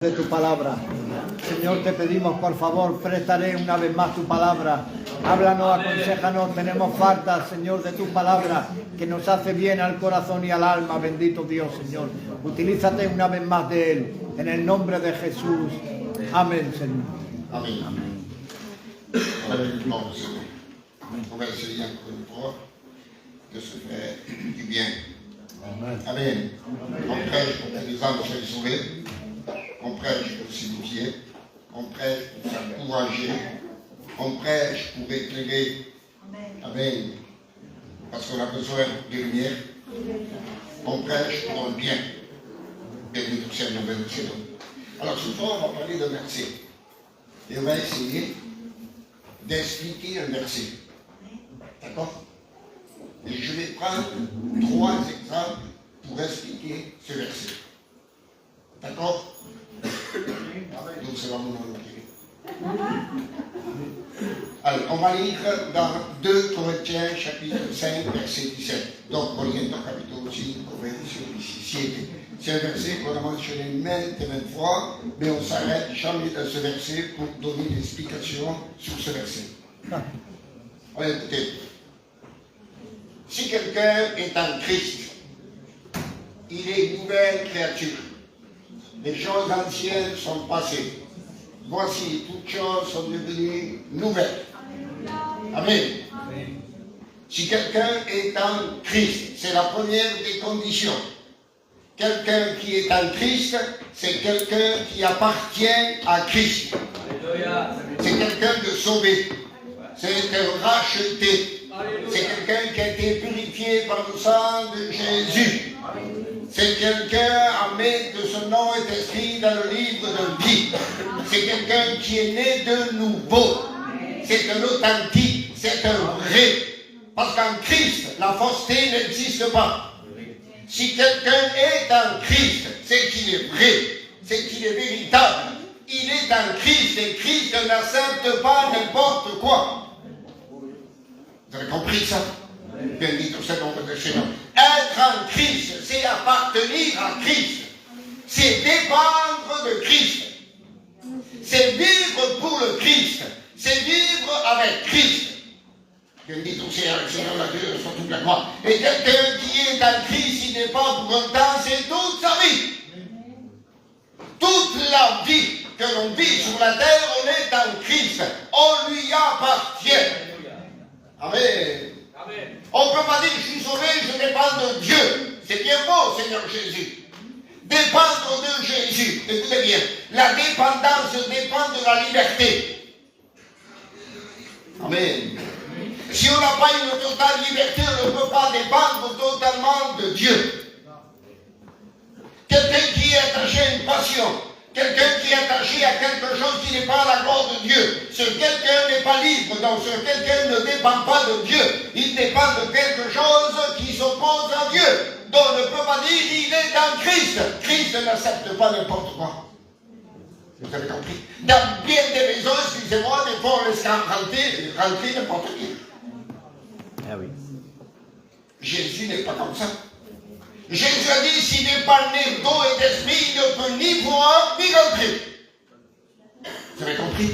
de tu palabra. Señor, te pedimos, por favor, prestaré una vez más tu palabra. Háblanos, aconséjanos, tenemos falta, Señor, de tu palabra, que nos hace bien al corazón y al alma. Bendito Dios, Señor. Utilízate una vez más de Él, en el nombre de Jesús. Amén, Señor. Amén. Amén. On va essayer encore une fois de se faire du bien. Amen. On prêche pour que les âmes soient sauvées. On prêche pour signifier. On prêche pour s'encourager. On prêche pour éclairer. Amen. Parce qu'on a besoin de lumière. On prêche pour un bien. Béni du Seigneur, béni du Seigneur. Alors ce soir, on va parler d'un verset. Et on va essayer d'expliquer un verset. D'accord? Et je vais prendre 3 exemples pour expliquer ce verset. D'accord? Donc c'est vraiment mon Alors, on va lire dans 2 Corinthiens, chapitre 5, verset 17. Donc, Corinthiens, capitolo 5, verset 17. C'est un verset qu'on a mentionné maintes et maintes fois, mais on s'arrête jamais dans ce verset pour donner l'explication sur ce verset. Alors, écoutez. Si quelqu'un est en Christ, il est une nouvelle créature. Les choses anciennes sont passées. Voici, toutes choses sont devenues nouvelles. Amen. Si quelqu'un est en Christ, c'est la première des conditions. Quelqu'un qui est en Christ, c'est quelqu'un qui appartient à Christ. C'est quelqu'un de sauvé. C'est un racheté. C'est quelqu'un qui a été purifié par le sang de Jésus. C'est quelqu'un, amen, que son nom est écrit dans le livre de vie. C'est quelqu'un qui est né de nouveau. C'est un authentique, c'est un vrai. Parce qu'en Christ, la fausseté n'existe pas. Si quelqu'un est en Christ, c'est qu'il est vrai, c'est qu'il est véritable. Il est en Christ et Christ n'accepte pas n'importe quoi. Vous avez compris ça? Béni tout ce nom de Seigneur. Être en Christ, c'est appartenir à Christ. C'est dépendre de Christ. C'est vivre pour le Christ. C'est vivre avec Christ. Béni tout ce Seigneur, la Dieu, sur toute la gloire. Et quelqu'un qui est en Christ, il n'est pas pour un temps, c'est toute sa vie. Toute la vie que l'on vit sur la terre, on est en Christ. On lui appartient. Amen. Amen. On ne peut pas dire je suis sauvé, je dépends de Dieu. C'est bien beau, Seigneur Jésus. Dépendre de Jésus. Écoutez bien, la dépendance dépend de la liberté. Amen. Si on n'a pas une totale liberté, on ne peut pas dépendre totalement de Dieu. Quelqu'un qui est attaché à une passion, quelqu'un qui est attaché à quelque chose qui n'est pas à la gloire de Dieu. Ce quelqu'un n'est pas libre, donc ce quelqu'un ne dépend pas de Dieu. Il dépend de quelque chose qui s'oppose à Dieu. Donc on ne peut pas dire il est dans Christ. Christ n'accepte pas n'importe quoi. Vous avez compris? Dans bien des maisons, excusez-moi, des fois on laisse rentrer n'importe qui. Ah oui. Jésus n'est pas comme ça. Jésus a dit, s'il n'est pas né d'eau et d'esprit, il ne peut ni voir, ni rentrer. Vous avez compris?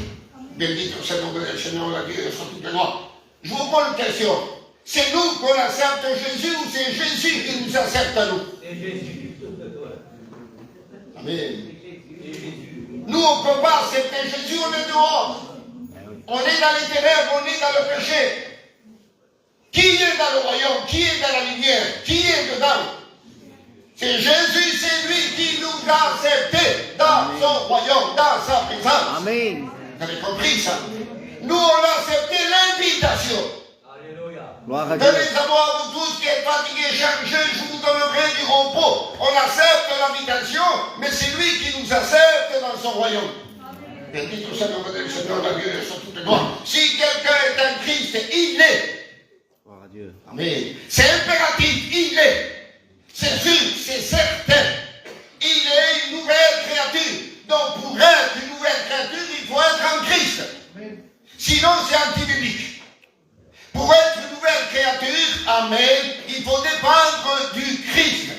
Béni soit le nom de Seigneur, la Dieu, sur toute la gloire. Je vous pose une question. C'est nous qu'on accepte Jésus ou c'est Jésus qui nous accepte à nous? C'est Jésus. Amen. Nous, on ne peut pas accepter Jésus, on est dehors. On est dans les ténèbres, on est dans le péché. Qui est dans le royaume? Qui est dans la lumière? Qui est dedans? C'est Jésus, c'est lui qui nous a acceptés dans son royaume, dans sa présence. Amen. Vous avez compris ça? Nous, on a accepté l'invitation. Alléluia. Venez savoir, vous tous qui êtes fatigués, chargés, je vous donnerai du repos. On accepte l'invitation, mais c'est lui qui nous accepte dans son royaume. Béni tout ça, nom de Seigneur, la Dieu, sur toute gloire. Si quelqu'un est en Christ, il est. Gloire à Dieu. Amen. C'est impératif, il est. C'est sûr, c'est certain. Il est une nouvelle créature. Donc pour être une nouvelle créature, il faut être en Christ. Sinon, c'est anti-biblique. Pour être une nouvelle créature, amen, il faut dépendre du Christ.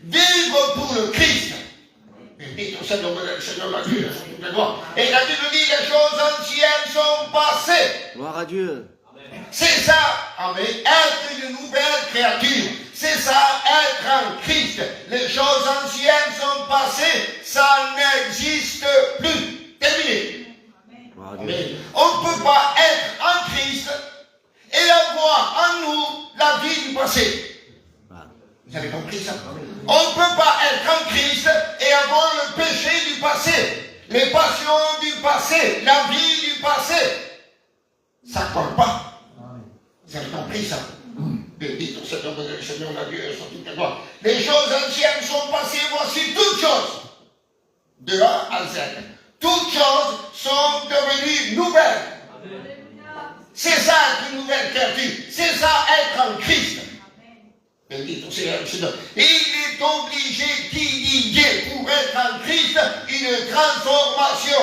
Vivre pour le Christ. Béni Seigneur, la Dieu, la gloire. Et la Bible dit, les choses anciennes sont passées. Gloire à Dieu. C'est ça, amen, être une nouvelle créature. C'est ça, être en Christ. Les choses anciennes sont passées, ça n'existe plus. Terminé. Amen. On ne peut pas être en Christ et avoir en nous la vie du passé. Vous avez compris ça? On ne peut pas être en Christ et avoir le péché du passé, les passions du passé, la vie du passé. Ça ne colle pas. Vous avez compris ça? Béni ton Seigneur, le Seigneur, la Dieu, sur toute la gloire. Les choses anciennes sont passées, voici toutes choses. De 1 à Z. Toutes choses sont devenues nouvelles. C'est ça être une nouvelle créature. C'est ça être en Christ. Béni ton Seigneur, le Seigneur. Il est obligé d'y y pour être en Christ une transformation.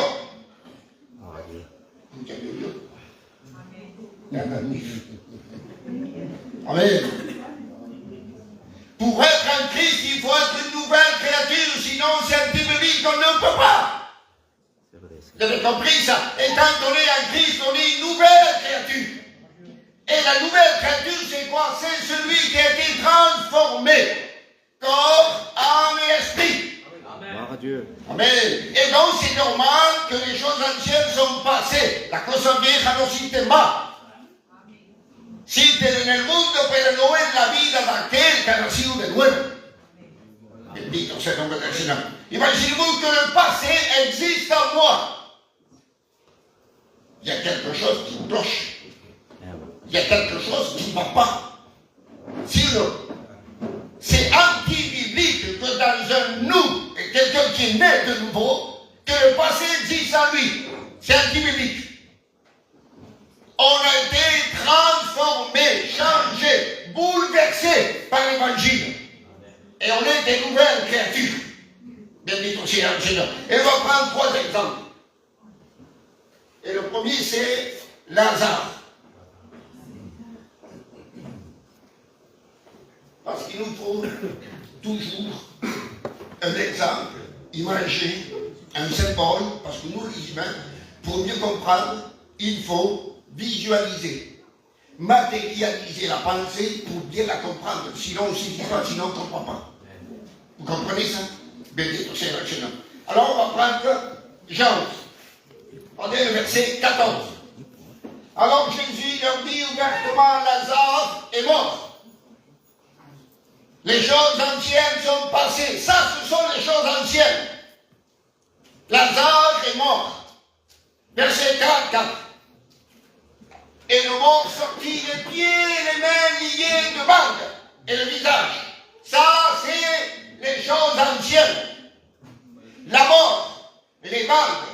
Amen. Pour être en Christ, il faut être une nouvelle créature, sinon c'est un petit biblique qu'on ne peut pas. Vous avez compris ça? Étant donné en Christ, on est une nouvelle créature. Et la nouvelle créature, c'est quoi? C'est celui qui a été transformé. Corps, âme et esprit. Gloire à Dieu. Amen. Et donc c'est normal que les choses anciennes sont passées. La cosa vieja no existe más. Sienten en el mundo, pero no es la vida de aquel que ha nacido de nuevo. Bendito sea el nombre del Señor. Imaginez-vous que le passé existe en moi. Il y a quelque chose qui cloche. Il y a quelque chose qui ne va pas. Sinon, c'est anti-biblique que dans un nous, et quelqu'un qui est né de nouveau, que le passé existe en lui. C'est anti-biblique. On a été transformé, changé, bouleversé par l'évangile. Et on est des nouvelles créatures. Béni soit le Seigneur. Et on va prendre 3 exemples. Et le premier, c'est Lazare. Parce qu'il nous faut toujours un exemple, imagé, un symbole, parce que nous, les humains, pour mieux comprendre, il faut visualiser, matérialiser la pensée pour bien la comprendre. Sinon, on ne suffit pas, sinon on ne comprend pas. Vous comprenez ça? Béni soit le Seigneur. Alors, on va prendre Jean. Regardez le verset 14. Alors Jésus leur dit ouvertement, Lazare est mort. Les choses anciennes sont passées. Ça, ce sont les choses anciennes. Lazare est mort. Verset 44. Et le mort sortit les pieds et les mains liés de bandes et le visage. Ça, c'est les choses anciennes. La mort, les bandes,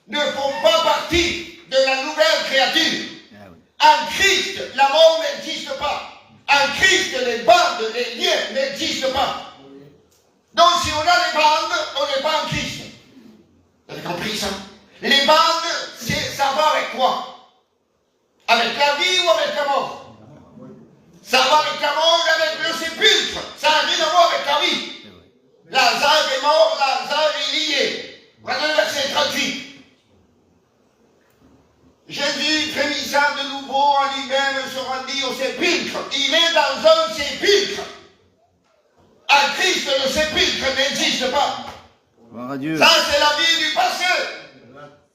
ne font pas partie de la nouvelle créature. En Christ, la mort n'existe pas. En Christ, les bandes, les liens n'existent pas. Donc, si on a les bandes, on n'est pas en Christ. Vous avez compris ça? Les bandes, ça va avec quoi? Avec la vie ou avec la mort? Ça va avec la mort, avec le sépulcre. Ça n'a rien à voir avec la vie. Lazare est mort, Lazare est lié. Prenez le verset 38. Jésus, frémissant de nouveau en lui-même, se rendit au sépulcre. Il est dans un sépulcre. En Christ, le sépulcre n'existe pas. Gloire à Dieu. Ça, c'est la vie du passé.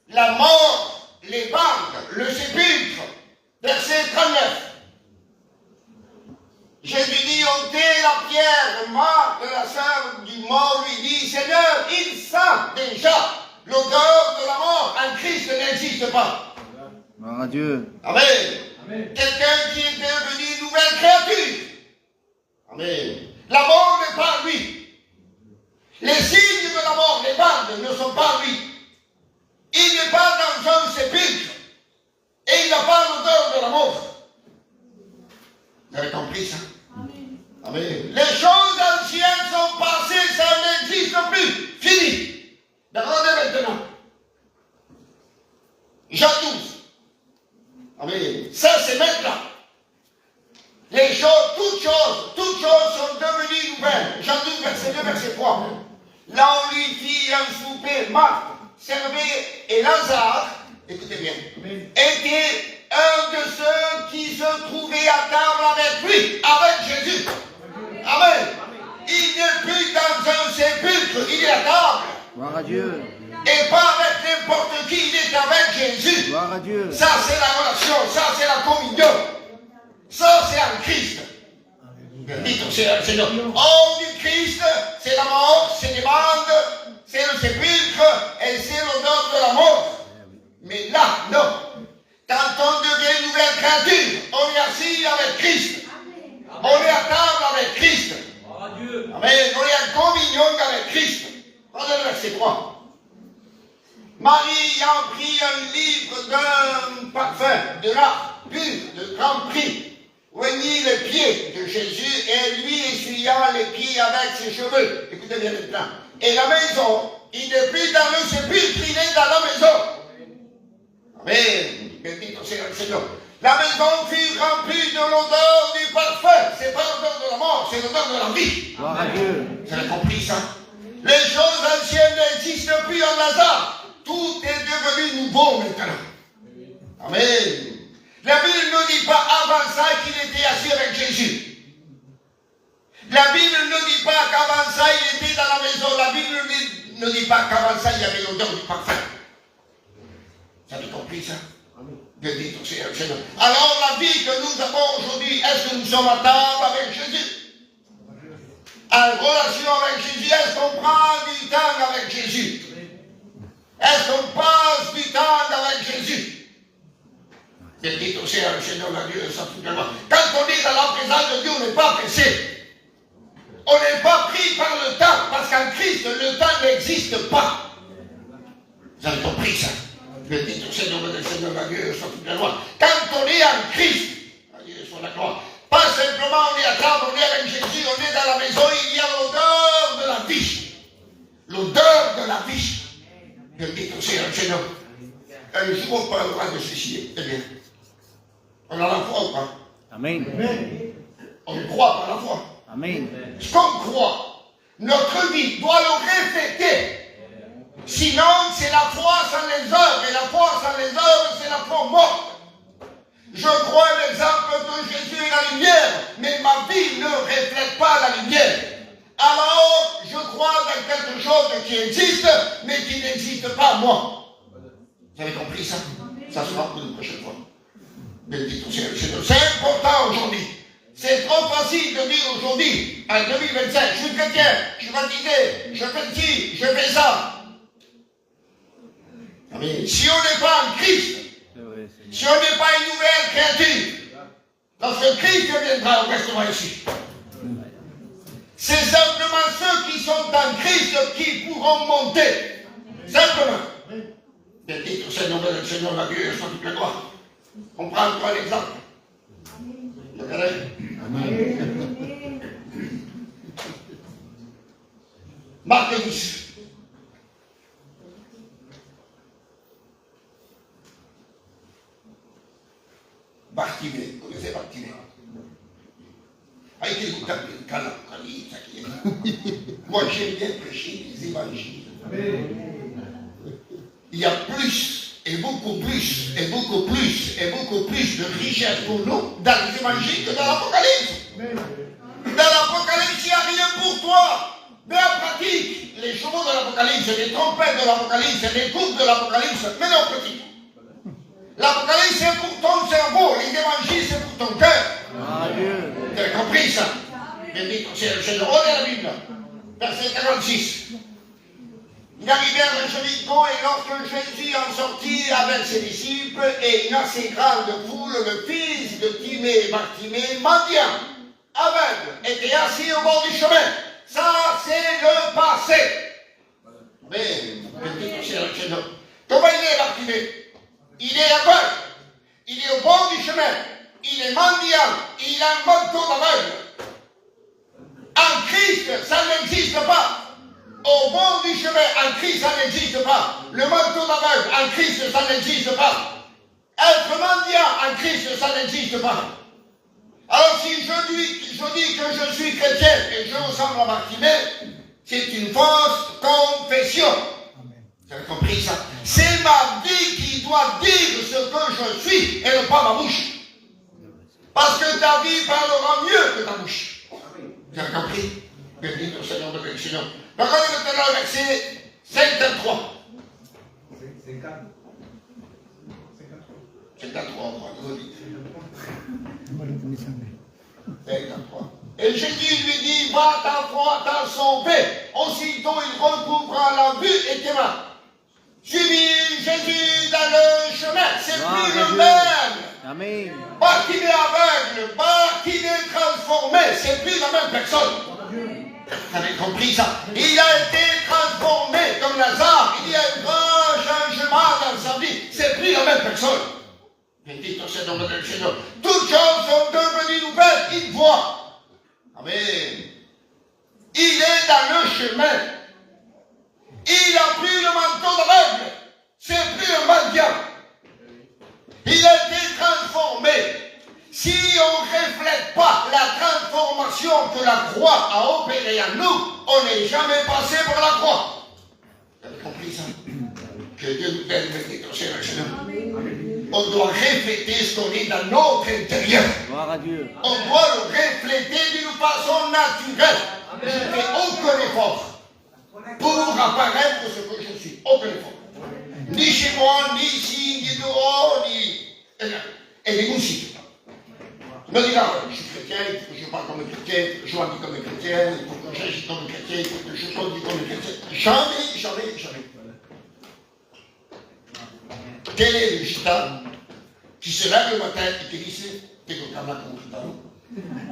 La mort, les bandes, le sépulcre. Verset 39. Jésus dit, ôtez la pierre. Marc, la sœur du mort, lui dit, Seigneur, il sent déjà l'odeur de la mort. En Christ n'existe pas. Gloire à Dieu. Amen. Amen. Quelqu'un qui est devenu une nouvelle créature. Amen. La mort n'est pas lui. Les signes de la mort, les bandes, ne sont pas lui. Il n'est pas dans un sépulcre. Et il n'a pas l'odeur de la mort. Vous avez compris ça? Amen. Amen. Les choses anciennes sont passées, ça n'existe plus. Fini. Regardez maintenant. Jean 12. Amen. Ça, c'est maintenant. Les choses, toutes choses sont devenues nouvelles. Jean 12, verset 2, verset 3. Là, on lui fit un souper servait, et Lazare, écoutez bien, était un de ceux qui se trouvaient à table avec lui, avec Jésus. Amen. Il n'est plus dans un sépulcre, il est à table. Gloire à Dieu. Et pas avec n'importe qui, il est avec Jésus. Gloire à Dieu. Ça, c'est la relation, ça, c'est la communion. Ça, c'est un Christ. Bendito sea el Señor. Hors du Christ, c'est la mort, c'est les bandes, c'est le sépulcre et c'est l'odeur de la mort. Mais là, non. Quand on devient une nouvelle créature, on est assis avec Christ. On est à table avec Christ. Amen. On est en communion avec Christ. Regardez le verset 3. Marie a pris un livre d'un parfum, de l'art pur, de grand prix, oignit les pieds de Jésus et lui essuya les pieds avec ses cheveux. Écoutez bien maintenant. Et la maison, il n'est plus dans le sépulcre, il est dans la maison. Amen. Bendito sea el Seigneur. La maison fut remplie de l'odeur du parfum. C'est pas l'odeur de la mort, c'est l'odeur de la vie. Gloire à Dieu. Vous avez compris ça? Les choses anciennes n'existent plus en hasard. Tout est devenu nouveau maintenant. Amen. La Bible ne dit pas avant ça qu'il était assis avec Jésus. La Bible ne dit pas qu'avant ça il était dans la maison. La Bible ne dit pas qu'avant ça il y avait l'odeur du parfum. Vous avez compris ça? Bendito sea el Seigneur. Alors la vie que nous avons aujourd'hui, est-ce que nous sommes à table avec Jésus? En relation avec Jésus, est-ce qu'on prend du temps avec Jésus? Est-ce qu'on passe du temps avec Jésus? Bendito sea el Seigneur, la Dieu, ça tout tellement. Quand on est dans la présence de Dieu, on n'est pas pressé. On n'est pas pris par le temps, parce qu'en Christ, le temps n'existe pas. Vous avez compris ça? Bendito Seigneur, le Seigneur, la Dieu, ça tout tellement. Quand on est en Christ, la Dieu soit la gloire. Pas simplement on est à table, on est avec Jésus, on est dans la maison, il y a l'odeur de la vie. L'odeur de la vie. Bendito sea el Seigneur. Un jour, on parlera de ceci. Eh bien, on a la foi ou pas? Amen. On croit par la foi. Amen. Ce qu'on croit, notre vie doit le refléter. Sinon, c'est la foi sans les œuvres. Et la foi sans les œuvres, c'est la foi morte. Je crois l'exemple que Jésus est la lumière, mais ma vie ne reflète pas la lumière. Alors, je crois dans quelque chose qui existe, mais qui n'existe pas moi. Vous avez compris ça? Ça sera pour une prochaine fois. Bendito sea el Seigneur. C'est important aujourd'hui. C'est trop facile de dire aujourd'hui, en 2025, je suis chrétien, je suis baptisé, je fais ci, je fais ça. Mais si on n'est pas en Christ, si on n'est pas une nouvelle créature, lorsque Christ viendra, on restera ici. C'est simplement ceux qui sont en Christ qui pourront monter. Simplement. Bendito Seigneur, le Seigneur, la Dieu, soit toute la gloire. On prend encore l'exemple. Marc 10. Bartimée, vous connaissez Bartimée? Avec les moi j'aime bien prêcher les évangiles. Il y a plus, et beaucoup plus, et beaucoup plus, et beaucoup plus de richesse pour nous dans les évangiles que dans l'Apocalypse. Dans l'Apocalypse, il n'y a rien pour toi. Mais en pratique, les chevaux de l'Apocalypse, les trompettes de l'Apocalypse, les coupes de l'Apocalypse, mais non pratique. L'Apocalypse, c'est pour ton cerveau, les évangiles, c'est pour ton cœur. Vous avez compris ça? Bendito sea el Seigneur. Regardez la Bible, verset 46. Il arrivait à Jéricho et lorsque Jésus en sortit avec ses disciples et une assez grande foule, le fils de Timée et Bartimée, mendiant, aveugle, était assis au bord du chemin. Ça, c'est le passé. Mais, bendito sea el Seigneur. Comment il est Bartimée? Il est aveugle, il est au bord du chemin, il est mendiant, il a un manteau d'aveugle. En Christ, ça n'existe pas. Au bord du chemin, en Christ, ça n'existe pas. Le manteau d'aveugle, en Christ, ça n'existe pas. Être mendiant, en Christ, ça n'existe pas. Alors si je dis que je suis chrétien et je ressemble à Bartimée, c'est une fausse confession. Vous avez compris ça? C'est ma vie qui doit dire ce que je suis et non pas ma bouche. Parce que ta vie parlera mieux que ta bouche. Vous avez compris? Béni au Seigneur de Seigneur. Regardez maintenant le verset 53. 53, nous dit. 53. Et Jésus lui dit, va, ta foi t'a sauvé. Aussitôt il recouvra la vue et tes mains. Suivis Jésus dans le chemin. C'est plus le même. Amen. Pas qu'il est aveugle, pas qu'il est transformé. C'est plus la même personne. Vous avez compris ça? Il a été transformé comme Lazare. Il y a un grand changement dans sa vie. C'est plus la même personne. Béni soit le nom du Seigneur. Toutes choses sont devenues nouvelles. Il voit. Amen. Il est dans le chemin. Il n'a plus le manteau d'aveugle. C'est plus un mendiant. Il a été transformé. Si on ne reflète pas la transformation que la croix a opérée en nous, on n'est jamais passé par la croix. Vous avez compris ça? Que Dieu nous aide, béni soit le Seigneur. On doit refléter ce qu'on est dans notre intérieur. Gloire à Dieu. On doit le refléter d'une façon naturelle. Je ne fais aucun effort pour apparaître ce que je suis. Aucun effort. Ni chez moi, ni ici, ni dehors, ni... Et ni aussi. Je me dis là, je suis chrétien, il faut que je parle comme un chrétien, il faut que je m'habille comme un chrétien, il faut que j'agisse comme un chrétien, il faut que je conduise comme un chrétien. Jamais, jamais, jamais. Quel est le gitan qui se lève le matin et qui dit tengo que hablar como gitano,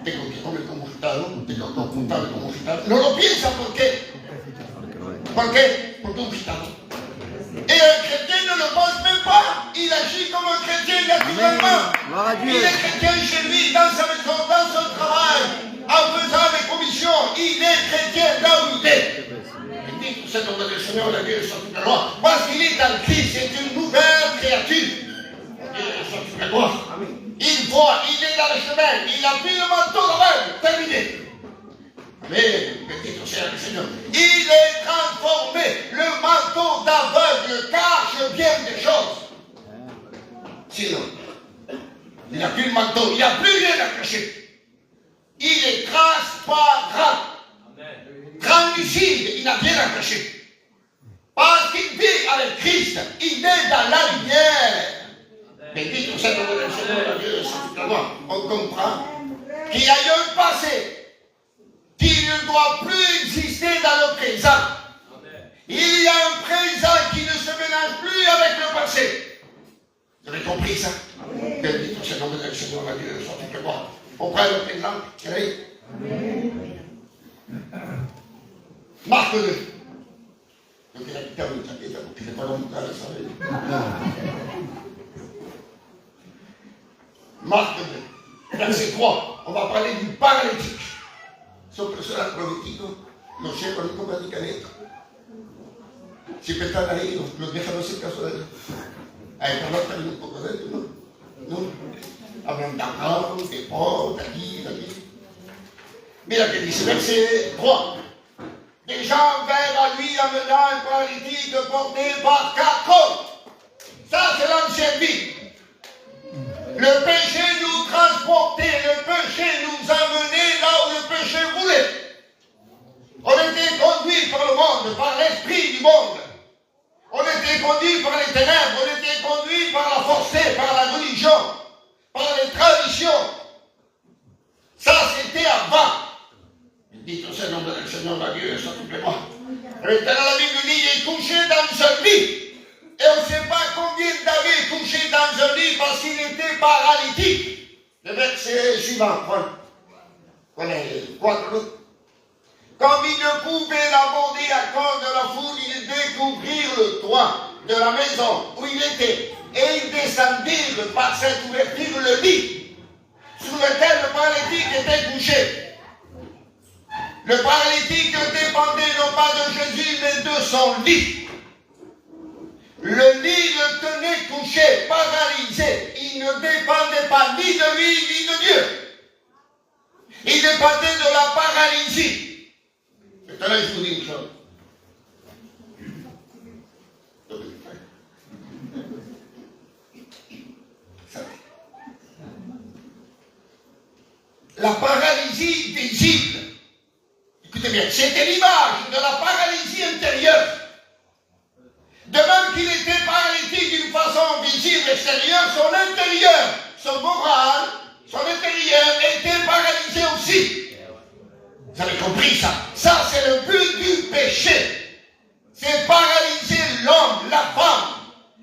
tengo que comer como gitano, tengo que apuntar como gitano? No lo piensa, ¿por qué? ¿Por qué? Porque un gitano. Et un chrétien ne le pense même pas. Il agit comme un chrétien naturellement. Il est chrétien chez lui, dans sa maison, dans son travail, en faisant des commissions. Il est chrétien là où il est. Béni soit le nom du Seigneur, la Dieu soit toute la gloire. Parce qu'il est dans Christ, c'est une nouvelle créature. Dieu soit toute la gloire. Il voit, il est dans le chemin, il a pris le manteau d'aveugle. Terminé. Mais, béni soit le Seigneur. Il est transformé. Le manteau d'aveugle cache bien des choses. Sinon, il n'a plus le manteau, il n'a plus rien à cacher. Il est transparent. Translucide, il n'a rien à cacher. Parce qu'il vit avec Christ, il est dans la lumière. Béni soit le Seigneur, Dieu soit toute la gloire. On comprend qu'il y a eu un passé qui ne doit plus exister dans le présent. Il y a un présent qui ne se mélange plus avec le passé. Vous avez compris ça? Béni soit le nom du Seigneur, Dieu soit toute la gloire. On prend le présent, allez. Marc 2. Donc il a quitté le chapitre, donc il n'est pas longtemps à ça. Marc 2, verset 3. On va parler du paralytique. Sopra sulla profetico, non c'è l'unico praticamente. Si pensava io, lo devono sempre solo. Hai parlato di un po' così, no? No? Abbiamo dato, e poi, da qui. Mira che dice, verset 3. Des gens vinrent à lui amenant un paralytique porté par 4 hommes. Ça, c'est l'ancienne vie. Le péché nous transportait, le péché nous amenait là où le péché voulait. On était conduit par le monde, par l'esprit du monde. On était conduit par les ténèbres, on était conduit par la forcée, par la religion, par les traditions. Ça, c'était avant. Dites au Seigneur de Seigneur, la Dieu, ça tout plaît moi. Maintenant, la Bible dit, il est couché dans un lit. Et on ne sait pas combien d'années couché dans un lit parce qu'il était paralytique. Le verset suivant, prenez 4. Comme il ne pouvait l'aborder à cause de la foule, ils découvrirent le toit de la maison où il était. Et ils descendirent par cette ouverture le lit sur lequel le paralytique était couché. Le paralytique dépendait non pas de Jésus, mais de son lit. Le lit le tenait couché, paralysé. Il ne dépendait pas ni de lui, ni de Dieu. Il dépendait de la paralysie. Maintenant, je vous dis une chose. la paralysie visible. Écoutez bien, c'était l'image de la paralysie intérieure. De même qu'il était paralytique d'une façon visible extérieure, son intérieur, son moral, son intérieur était paralysé aussi. Vous avez compris ça? Ça, c'est le but du péché. C'est paralyser l'homme, la femme,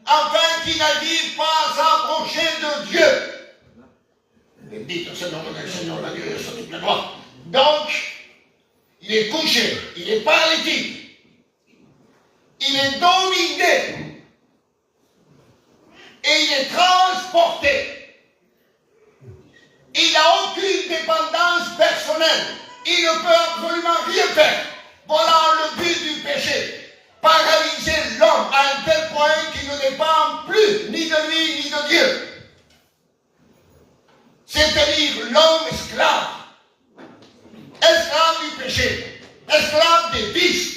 afin qu'il n'arrive pas à s'approcher de Dieu. Bendito c'est le nom du Seigneur, la Dieu sur toute la gloire. Donc, il est couché, il est paralytique. Il est dominé et il est transporté. Il n'a aucune dépendance personnelle. Il ne peut absolument rien faire. Voilà le but du péché. Paralyser l'homme à un tel point qu'il ne dépend plus ni de lui ni de Dieu. C'est-à-dire l'homme esclave. Esclave du péché. Esclave des vices.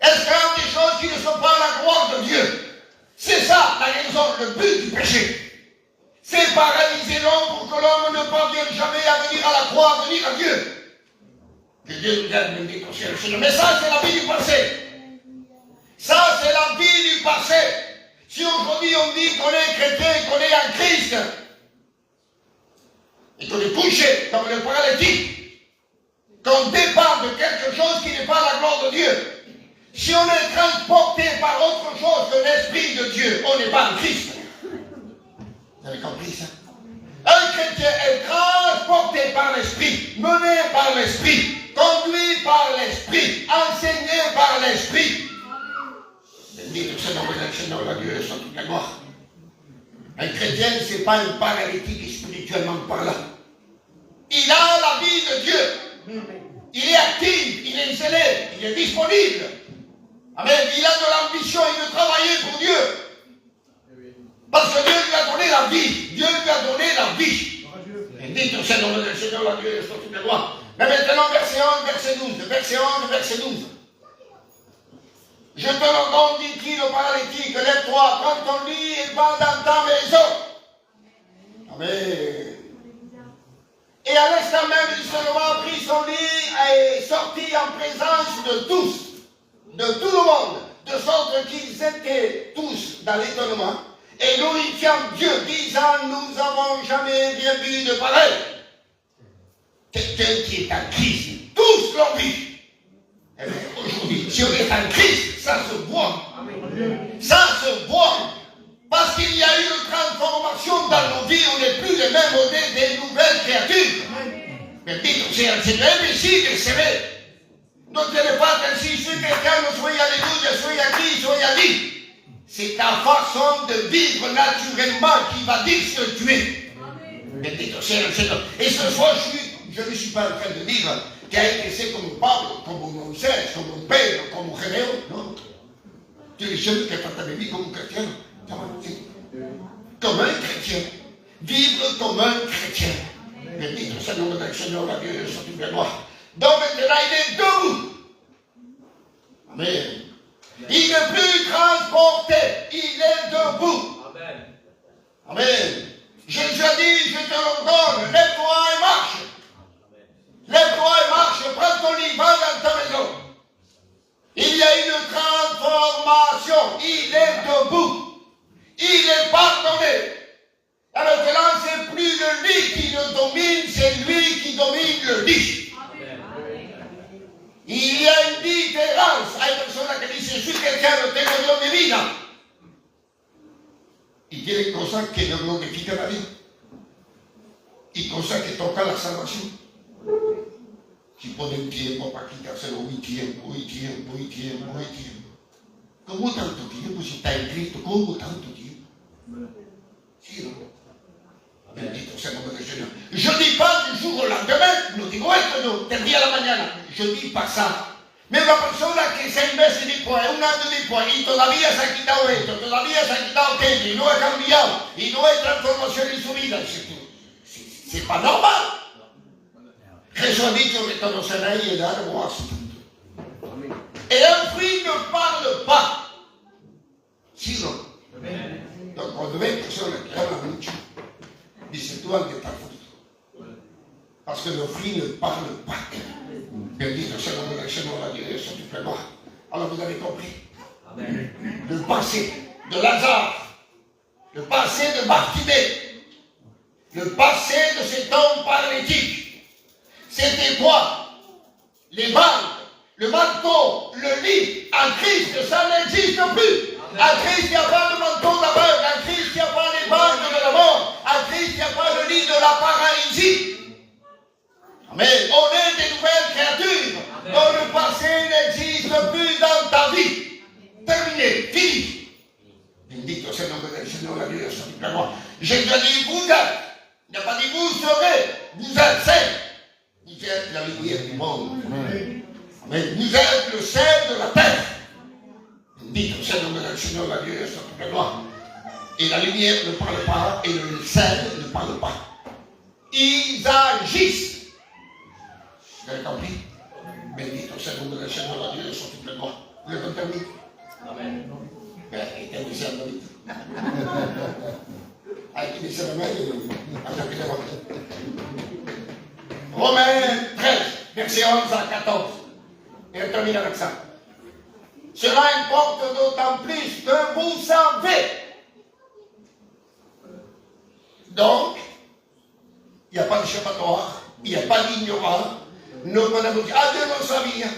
Esclave des choses qui ne sont pas la gloire de Dieu. C'est ça la raison, le but du péché. C'est paralyser l'homme pour que l'homme ne parvienne jamais à venir à la croix, à venir à Dieu. Que Dieu nous aide, bendito sea le Seigneur. Mais ça, c'est la vie du passé. Ça, c'est la vie du passé. Si aujourd'hui on dit qu'on est chrétien, qu'on est en Christ, et qu'on est couché comme le paralytique, qu'on dépend de quelque chose qui n'est pas la gloire de Dieu, si on est transporté par autre chose que l'Esprit de Dieu, on n'est pas en Christ. Vous avez compris ça? Un chrétien est transporté par l'Esprit, mené par l'Esprit, conduit par l'Esprit, enseigné par l'Esprit. Bendito c'est le nom du Seigneur, la Dieu sur toute la gloire. Un chrétien, ce n'est pas un paralytique spirituellement parlant. Il a la vie de Dieu. Il est actif, il est zélé, il est disponible. Amen. Il a de l'ambition et de travailler pour Dieu. Parce que Dieu lui a donné la vie. Dieu lui a donné la vie. Bendito c'est le nom du Seigneur, la Dieu sur toute la gloire. Mais maintenant, verset 1, verset 12. Verset 1, verset 12. Je te l'ordonne, dit-il au paralytique, lève-toi, prends ton lit et va dans ta maison. Amen. Et à l'instant même, il seulement pris son lit et sortit en présence de tous, de tout le monde, de sorte qu'ils étaient tous dans l'étonnement et glorifiant Dieu, disant, nous n'avons jamais rien vu de pareil. Quelqu'un qui est en Christ, tous l'ont vu. Eh bien, aujourd'hui, si on est en Christ, ça se voit. Ça se voit. Parce qu'il y a eu une transformation dans nos vies, on n'est plus les mêmes, on est des nouvelles créatures. Mais dites, c'est imbécile de s'aimer. Donc, ce n'est pas ainsi, si quelqu'un nous soit alléluia, soit dit, soit dit. C'est ta façon de vivre naturellement qui va dire ce que tu es. Mais dites, c'est. Et ce soir, je ne suis pas en train de dire qu'il a été c'est comme Pablo, comme Moïse, comme Pedro, comme Généo. Non. Tu es jeune qui a fait ta vie comme un chrétien. Comme un chrétien. Vivre comme un chrétien. Bendito c'est le nom du Seigneur, la Dieu sur toute la gloire. Donc maintenant, il est debout. Amen. Il n'est plus transporté. Il est debout. Amen. Amen. Jésus a dit, je te l'ordonne, lève-toi et marche. Lève-toi et marche, prends ton lit, va dans ta maison. Il y a une transformation. Il est debout. Il est pardonné. Alors maintenant, c'est plus le lit qui le domine, c'est lui qui domine le lit. Il y a une différence. Hay personas que dicen, soy cristiano, tengo Dios de vida. Y tienen cosas que no glorifican a Dios. Y cosas que tocan la salvación. Si ponen tiempo para quitárselo, muy tiempo. ¿Cómo tanto tiempo si está en Cristo? ¿Cómo tanto tiempo? Sí, ¿no? Bendito sea el nombre del Señor. Je ne dis pas du jour au lendemain, no dico esto, no, del día a la mañana. Je dis pas ça. Mais la persona que 6 meses después, un año después, y todavía se ha quitado esto, todavía se ha quitado aquello, y no ha cambiado, y no hay transformación en su vida, c'est pas normal. Jesús ha dicho que conoceréis el árbol a su fruto. Et un fruit ne parle pas. ¿Sí o no? Donc, cuando ven personas que hablan mucho, dice tú al que está fruto. offrit ne parle pas. Bendito sia il nome del Signore, Dio Dio Santo per moi. Alors vous avez compris. Le passé de Lazare, le passé de Bartimée, le passé de cet homme paralytique, c'était quoi? Les balles, le marteau, le lit. En Christ, ça n'existe plus. En Christ, il n'y a pas de manteau d'aveugle. En Christ, il n'y a pas les balles de la mort. En Christ, il n'y a pas le lit de la paralysie. Amen. On est des nouvelles créatures. Dont le passé n'existe plus dans ta vie. Terminé, fini. Bendito sia il nome del Signore, Dio Santo per moi. Jésus a dit, vous êtes. Il n'a pas dit, vous serez. Vous êtes sel. Vous êtes la lumière du monde. Amen. Vous êtes le sel de la terre. Bendito sia il nome del Signore, Dio Santo per moi. Et la lumière ne parle pas et le sel ne parle pas. Ils agissent. Vous avez compris? Bendito sia il nome del Signore, Dio Santo per moi. Vous avez compris? Amen. Che mi sembra di chi mi sembra meglio Romains 13, verset 11 à 14. Et on termine avec ça. Cela importe d'autant plus que vous savez. Donc, il n'y a pas d'échappatoire, il n'y a pas d'ignorant. Nous podemos dire, ah, Dieu le savait.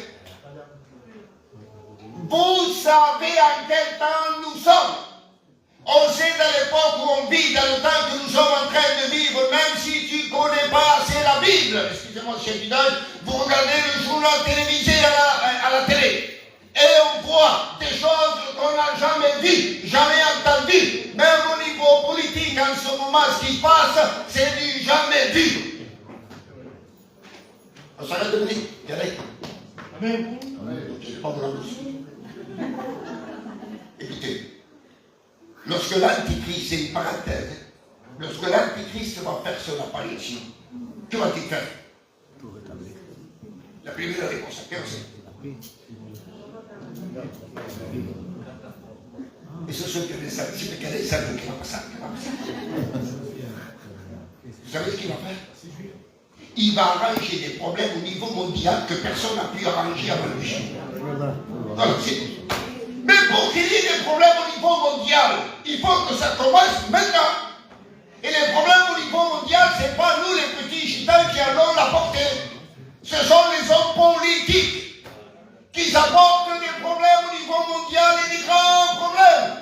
Vous savez en quel temps nous sommes. On sait dans l'époque où on vit, dans le temps que nous sommes en train de vivre, même si tu ne connais pas assez la Bible, excusez-moi cher village, vous regardez le journal télévisé à la télé, et on voit des choses qu'on n'a jamais vues, jamais entendues. Même au niveau politique, en ce moment, ce qui se passe, c'est du jamais vu. On s'arrête de venir, regardez. Amen. Ok, pas de la bouche. Écoutez, lorsque l'Antichrist, c'est une parenthèse, lorsque l'Antichrist va faire son apparition, que va-t-il faire? La première réponse, quelle c'est? Et ce sont que des statistiques, que des salles qui va passer. Vous savez ce qu'il va faire? Il va arranger des problèmes au niveau mondial que personne n'a pu arranger avant lui. Alors, mais pour qu'il y ait des problèmes au niveau mondial, il faut que ça commence maintenant. Et les problèmes au niveau mondial, ce n'est pas nous les petits gitans qui allons l'apporter. Ce sont les hommes politiques qui apportent des problèmes au niveau mondial et des grands problèmes.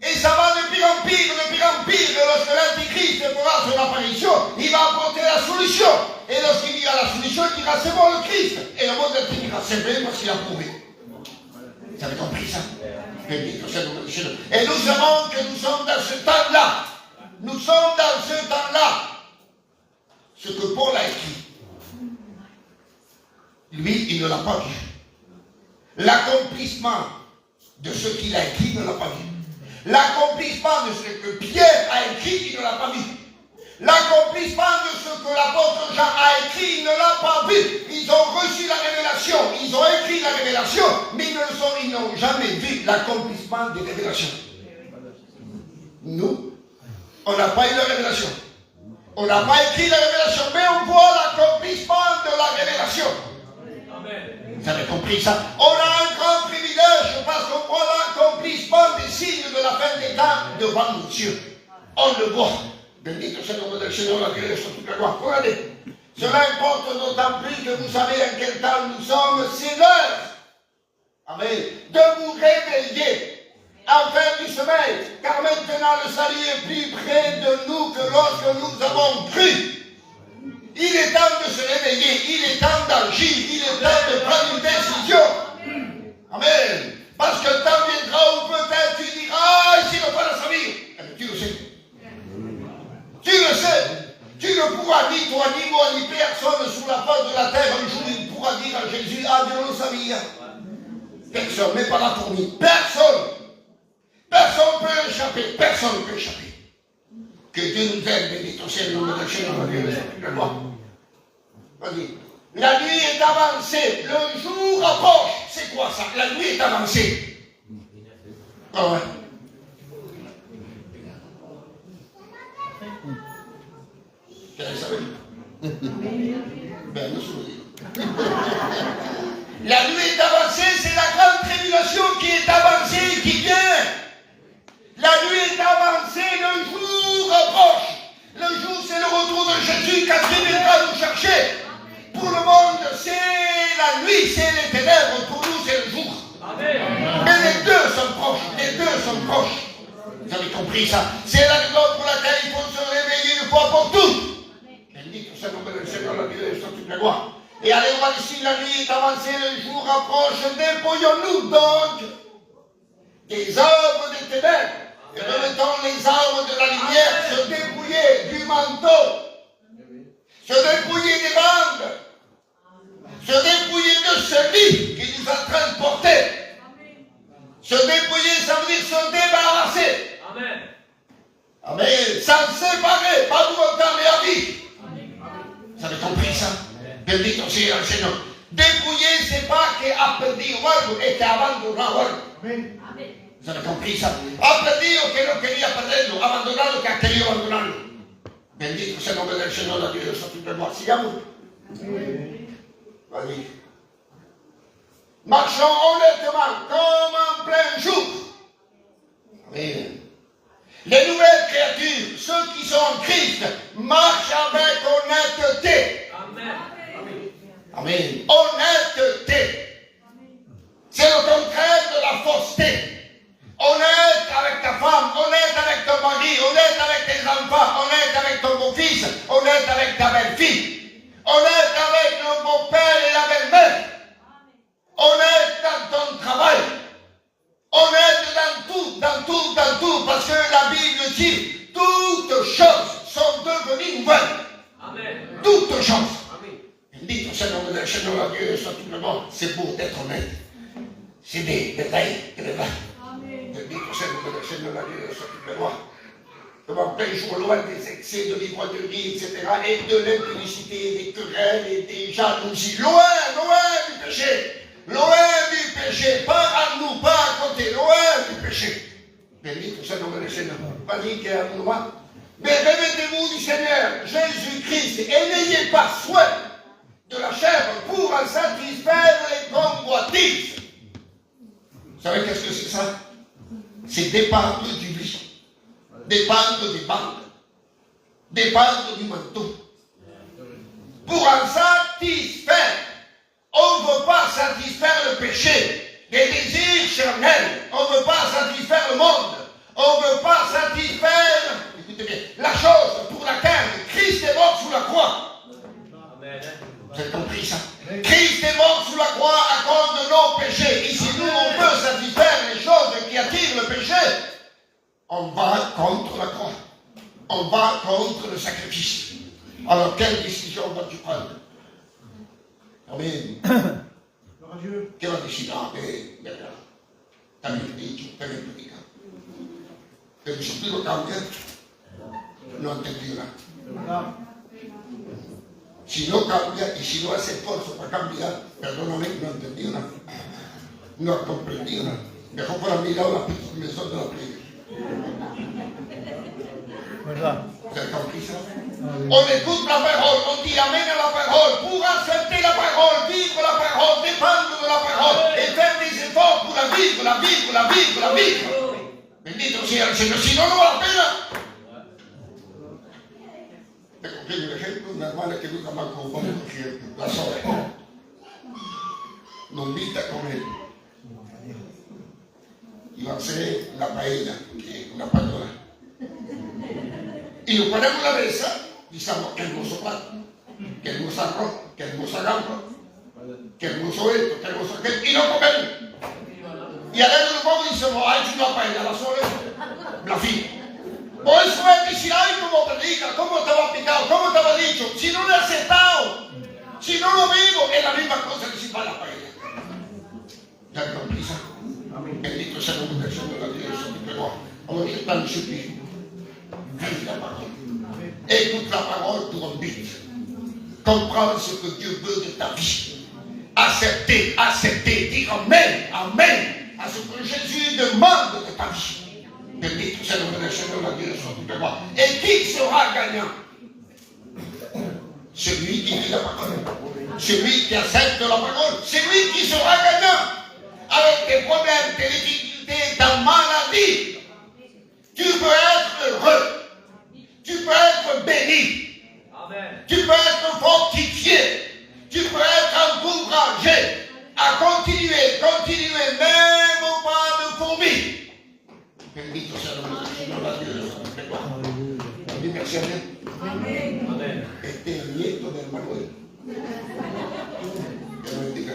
Et ça va de pire en pire, de pire en pire. Et lorsque l'Antichrist fera son apparition, il va apporter la solution. Et lorsqu'il dira la solution, il dira c'est bon le Christ. Et le monde entier dira c'est vrai parce qu'il a prouvé. Vous avez compris ça? Et nous savons que nous sommes dans ce temps-là. Nous sommes dans ce temps-là. Ce que Paul a écrit, lui, il ne l'a pas vu. L'accomplissement de ce qu'il a écrit, il ne l'a pas vu. L'accomplissement de ce que Pierre a écrit, il ne l'a pas vu. L'accomplissement de ce que l'apôtre Jean a écrit, il ne l'a pas vu. Ils ont reçu la révélation, ils ont écrit la révélation, mais ils n'ont jamais vu l'accomplissement des révélations. Nous, on n'a pas eu la révélation. On n'a pas écrit la révélation, mais on voit l'accomplissement de la révélation. Vous avez compris ça? On a un grand privilège parce qu'on voit l'accomplissement des signes de la fin des temps devant nos yeux. On le voit. Bendito sia il nome del Signore, la Dio sur toute la gloire. Regardez, cela importe d'autant plus que vous savez en quel temps nous sommes, c'est l'heure. Amen. De vous réveiller en fin du sommeil, car maintenant le salut est plus près de nous que lorsque nous avons cru. Il est temps de se réveiller, il est temps d'agir, il est temps de prendre une décision. Amen. Parce que le temps viendra où peut-être tu diras, ah, ici ne pas la servir. Tu le sais. Tu le sais. Tu ne pourras ni toi, ni moi, ni personne sur la face de la terre un jour, il pourra dire à Jésus, ah, Dieu le savait. Personne, mais pas la fourmi. Personne. Personne ne peut échapper. Personne ne peut échapper. Que Dieu nous aide, bénito sia il nome del Signore. Vas-y. La nuit est avancée, le jour approche. C'est quoi ça? La nuit est avancée. Ah ouais. Quelle est ça? La nuit est avancée, c'est la grande tribulation qui est avancée et qui vient. La nuit est avancée, le jour approche. Le jour, c'est le retour de Jésus quand il viendra nous chercher. Pour le monde, c'est la nuit, c'est les ténèbres. Pour nous, c'est le jour. Mais les deux sont proches. Les deux sont proches. Vous avez compris ça? C'est la raison pour laquelle il faut se réveiller une fois pour toutes. Bendito soit le nom du Seigneur, la Dieu de toute la gloire. Et allez voir ici, la nuit est avancée, le jour approche. Dépouillons-nous donc des œuvres des ténèbres. Et remettons les armes de la lumière, se dépouiller du manteau, se dépouiller des bandes, se dépouiller de ce lit qui nous est en train de porter. Se dépouiller, ça veut dire se débarrasser. Amen. Amen. S'en séparer, pas pour autant mais à vie. Vous avez compris ça? Bendito sea el Señor. Dépouiller, c'est pas qu'appeler algo et qu'abandonar algo. Amen. Vous avez compris ça? Ha perdido que no quería perderlo, abandonado que ha querido abandonarlo. Bendito sea el nombre del Señor, la Dios de su gloire. Sigamos. Vas-y. Marchons honnêtement, comme en plein jour. Amen. Les nouvelles créatures, ceux qui sont en Christ, marchent avec honnêteté. Amen. Amen. Honnêteté. C'est le contraire de la fausseté. Honnête avec ta femme, honnête avec ton mari, honnête avec tes enfants, honnête avec ton beau-fils, honnête avec ta belle-fille, honnête avec le beau-père et la belle-mère, honnête dans ton travail, honnête dans tout, parce que la Bible dit, toutes choses sont devenues nouvelles. Amen. Toutes choses. Dites au Seigneur de Seigneur, la Dieu, soit tout le monde, c'est beau d'être honnête. C'est des vrais, des vrais. Bendito sea el nombre del Señor, la Dieu de toute gloire. Comme en plein jour, loin des excès de l'ivrognerie, etc., et de l'impudicité, des querelles et des jalousies. Loin du péché. Loin du péché. Pas à nous, pas à côté. Loin du péché. Bendito sea el nombre del Señor. Pas dit qu'il y a un moment. Mais remettez-vous du Seigneur, Jésus-Christ, et n'ayez pas soin de la chair pour en satisfaire les convoitises. Vous savez qu'est-ce que c'est ça? C'est dépendre du lit, dépendre des bandes, dépendre du manteau. Pour en satisfaire, on ne veut pas satisfaire le péché, les désirs charnels, on ne veut pas satisfaire le monde, on ne veut pas satisfaire, écoutez bien, la chose pour laquelle Christ est mort sous la croix. Vous avez compris ça? Christ est mort sous la croix à cause de nos péchés. Et si nous, on peut satisfaire les choses qui attirent le péché, on va contre la croix. On va contre le sacrifice. Alors, quelle décision vas-tu prendre? Amen. ¿Qué vas a decir? Verdad. También he dicho, también he predicado. Pero si tú lo cambias, no entendí nada. Si no cambia y si no hace esfuerzo para cambiar, perdóname, no he entendido nada. No he comprendido nada. Mejor fuera mirado la persona de la predica. ¿Verdad? On écoute la parole, on dit amen à la parole, pour accepter la parole, vivre la parole, dépendre de la parole et faire des efforts pour la vivre, la vivre, la vivre, la vivre. Bendito sea el Señor, si no, no vale la pena. Tengo un ejemplo, una hermana que nunca más como la sola. Nos invita a comer. Y va a hacer la paella, que es una payola. Y nos ponemos en la mesa y estamos, qué hermoso plato, qué hermoso arroz, qué hermosa gamba, qué hermoso esto, qué hermoso aquello, y no comemos. Y a veces nos vamos y dicemos, ha hecho una paella, la sola, la fina. Por eso es decir, ay, cómo predica, cómo estaba picado, cómo estaba dicho. Si no lo he aceptado, si no lo vivo, es la misma cosa que si va la paella. Ya que lo pisa. Bendito sea el nombre del Señor, la Dieu de toute gloire. On est dans le supplice. Vive la parole. Écoute la parole pour un but. Comprendre ce que Dieu veut de ta vie. Accepter, dire amen, amen à ce que Jésus demande de ta vie. Bendito sea el nombre del Señor, la Dieu de toute gloire. Et qui sera gagnant? Celui qui vit la parole, celui qui accepte la parole, c'est lui qui sera gagnant. Avec tes problèmes, tes difficultés, ta maladie, tu peux être heureux, tu peux être béni, tu peux être fortifié, tu peux être encouragé à continuer, même au pas de fourmis. Bendito sea el nombre del Señor, la Dios. Merci a Dieu. Amen. Este es el nieto del Manuel. Que lo bendiga.